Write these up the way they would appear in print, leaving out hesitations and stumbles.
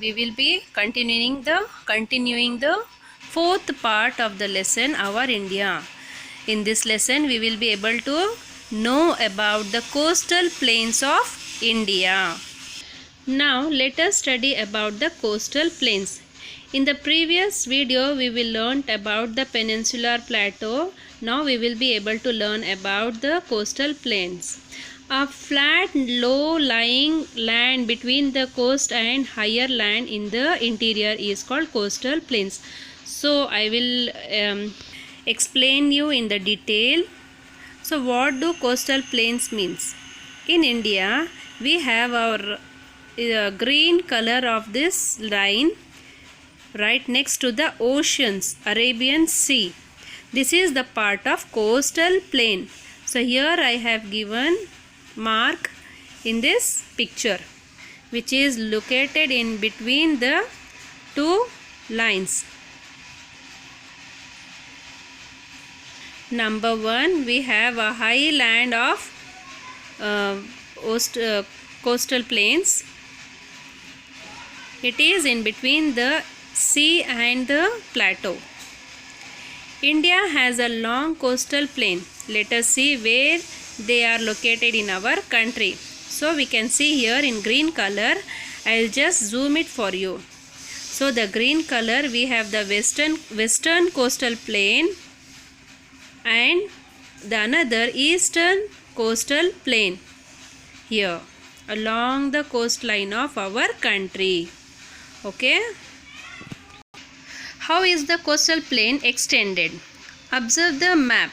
we will be continuing the fourth part of the lesson, Our India. In this lesson we will be able to know about the coastal plains of India. Now let us study about the coastal plains. In the previous video we will learn about the peninsular plateau. Now we will be able to learn about the coastal plains. A flat, low-lying land between the coast and higher land in the interior is called coastal plains. So I will explain you in the detail. So what do coastal plains means? In India we have our green color of this line right next to the oceans, Arabian Sea. This is the part of coastal plain. So here I have given mark in this picture, which is located in between the two lines. Number 1, we have a high land of coastal plains. It is in between the sea and the plateau. India has a long coastal plain. Let us see where they are located in our country. So we can see here in green color. I will just zoom it for you. So the green color, we have the western coastal plain and the another eastern coastal plain here along the coastline of our country. Okay. How is the coastal plain extended? Observe the map.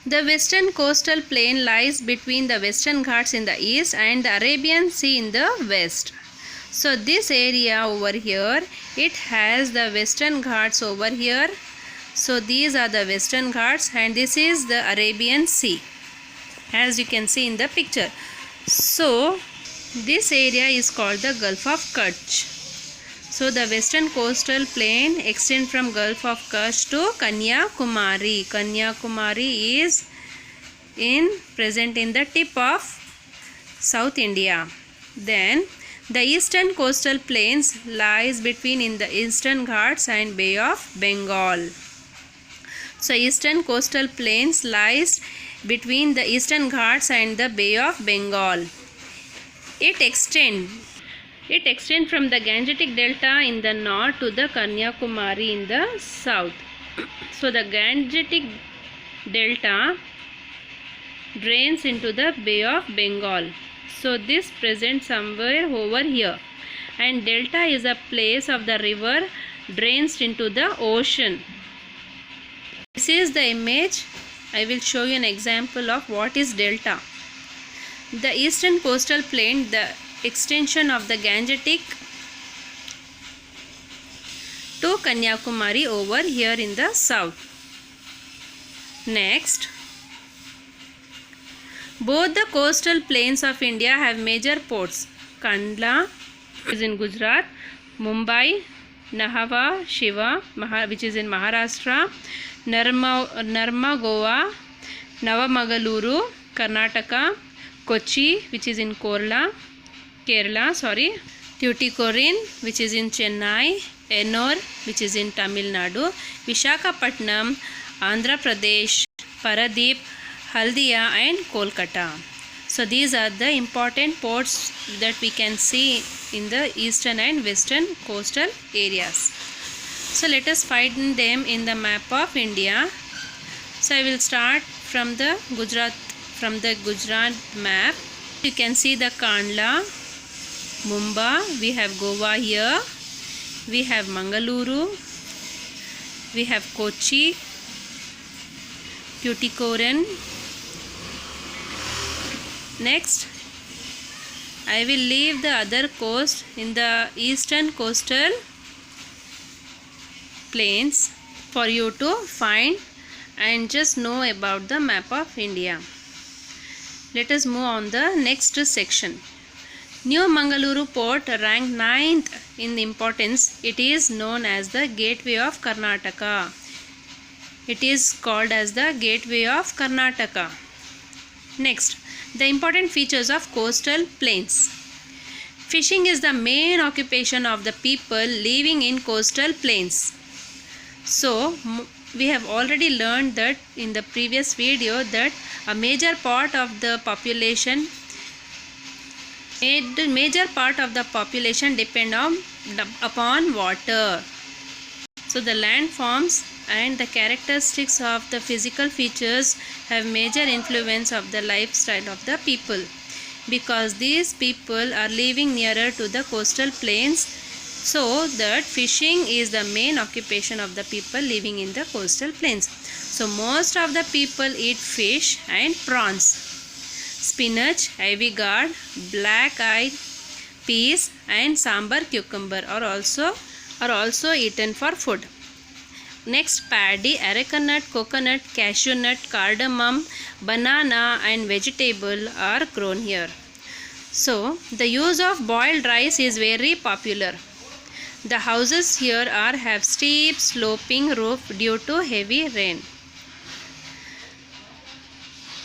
The western coastal plain lies between the Western Ghats in the east and the Arabian Sea in the west. So this area over here, it has the Western Ghats over here. So these are the Western Ghats and this is the Arabian Sea, as you can see in the picture. So this area is called the Gulf of Kutch. So the western coastal plain extends from Gulf of Kutch to Kanyakumari. Kanyakumari is present in the tip of South India. Then the eastern coastal plains lies between in the Eastern Ghats and Bay of Bengal. So eastern coastal plains lies between the Eastern Ghats and the Bay of Bengal. It extends from the Gangetic Delta in the north to the Kanyakumari in the south. So the Gangetic Delta drains into the Bay of Bengal. So this presents somewhere over here. And delta is a place of the river drains into the ocean. This is the image. I will show you an example of what is delta. The eastern coastal plain, the extension of the Gangetic to Kanyakumari over here in the south. Next, both the coastal plains of India have major ports. Kandla is in Gujarat, Mumbai, Nahava Shiva, which is in Maharashtra, Narma Goa, Navamagaluru, Karnataka, Kochi, which is in Kerala, Tuticorin, which is in Chennai, Ennore, which is in Tamil Nadu, Visakhapatnam, Andhra Pradesh, Paradeep, Haldia and Kolkata. So these are the important ports that we can see in the eastern and western coastal areas. So let us find them in the map of India. So I will start from the Gujarat map. You can see the Kandla, Mumbai, we have Goa here, we have Mangaluru, we have Kochi, Tuticorin. Next, I will leave the other coast in the eastern coastal plains for you to find and just know about the map of India. Let us move on the next section. New Mangaluru port ranked 9th in importance. It is known as the Gateway of Karnataka. It is called as the Gateway of Karnataka. Next, the important features of coastal plains. Fishing is the main occupation of the people living in coastal plains. So, we have already learned that in the previous video that a major part of the population depend upon water. So the landforms and the characteristics of the physical features have major influence of the lifestyle of the people, because these people are living nearer to the coastal plains, so that fishing is the main occupation of the people living in the coastal plains. So most of the people eat fish and prawns. Spinach, ivy gourd, black-eyed peas and sambar cucumber are also eaten for food. Next, paddy, areca nut, coconut, cashew nut, cardamom, banana and vegetable are grown here. So the use of boiled rice is very popular. The houses here have steep sloping roof due to heavy rain.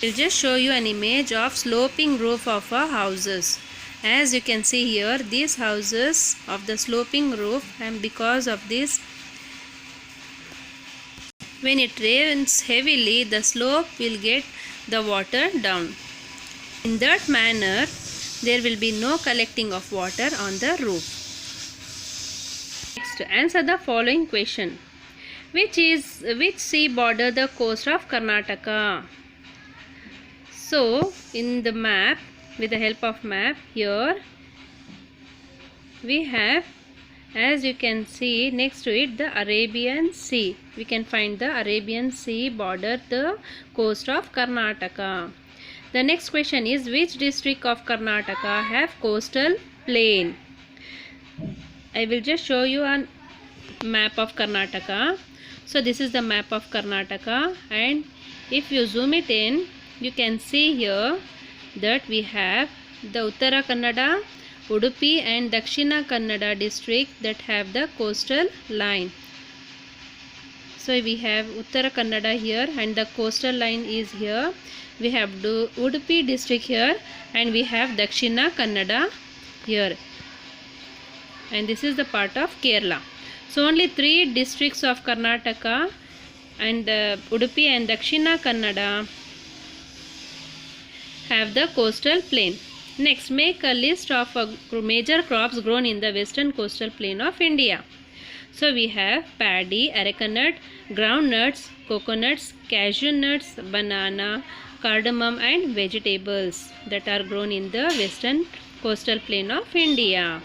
I'll just show you an image of sloping roof of our houses. As you can see here, these houses of the sloping roof, and because of this, when it rains heavily, the slope will get the water down. In that manner, there will be no collecting of water on the roof. Next, answer the following question. Which sea border the coast of Karnataka? So, in the map, with the help of map, here we have, as you can see, next to it the Arabian Sea. We can find the Arabian Sea border the coast of Karnataka. The next question is, which district of Karnataka have coastal plain? I will just show you a map of Karnataka. So this is the map of Karnataka, and if you zoom it in, you can see here that we have the Uttara Kannada, Udupi and Dakshina Kannada district that have the coastal line. So we have Uttara Kannada here and the coastal line is here. We have Udupi district here and we have Dakshina Kannada here. And this is the part of Kerala. So only 3 districts of Karnataka and Udupi and Dakshina Kannada have the coastal plain. Next, make a list of major crops grown in the western coastal plain of India. So we have paddy, areca nut, groundnuts, coconuts, cashew nuts, banana, cardamom and vegetables that are grown in the western coastal plain of India.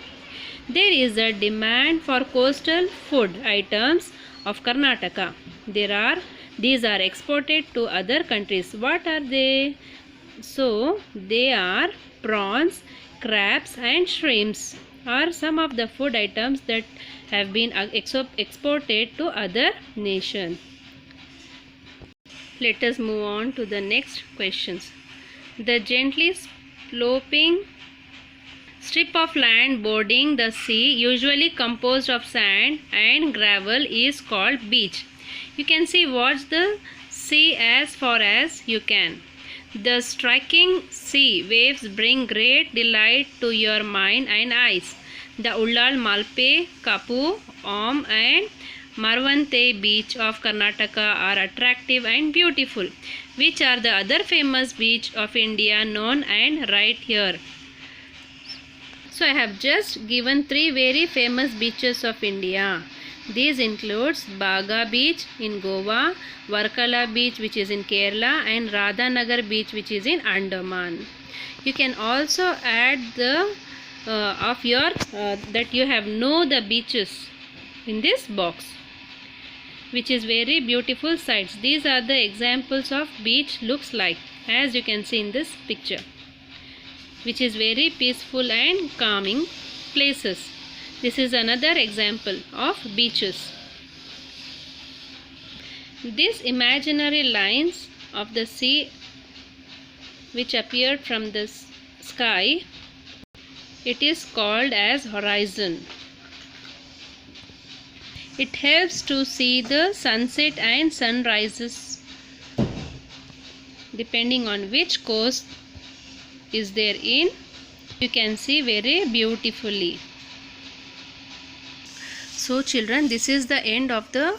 There is a demand for coastal food items of Karnataka. These are exported to other countries. What are they? So they are prawns, crabs and shrimps are some of the food items that have been exported to other nations. Let us move on to the next questions. The gently sloping strip of land bordering the sea, usually composed of sand and gravel, is called beach. You can watch the sea as far as you can. The striking sea waves bring great delight to your mind and eyes. The Ullal, Malpe, Kapu, Om and Marvante beach of Karnataka are attractive and beautiful. Which are the other famous beach of India known and right here? So I have just given 3 very famous beaches of India. These includes Baga beach in Goa, Varkala beach which is in Kerala and Radhanagar beach which is in Andaman. You can also add the that you have know the beaches in this box, which is very beautiful sites. These are the examples of beach looks like, as you can see in this picture, which is very peaceful and calming places. This is another example of beaches. These imaginary lines of the sea which appeared from the sky, it is called as horizon. It helps to see the sunset and sunrises depending on which coast is there in You can see very beautifully. So children, this is the end of the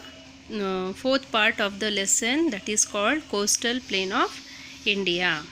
fourth part of the lesson, that is called Coastal Plain of India.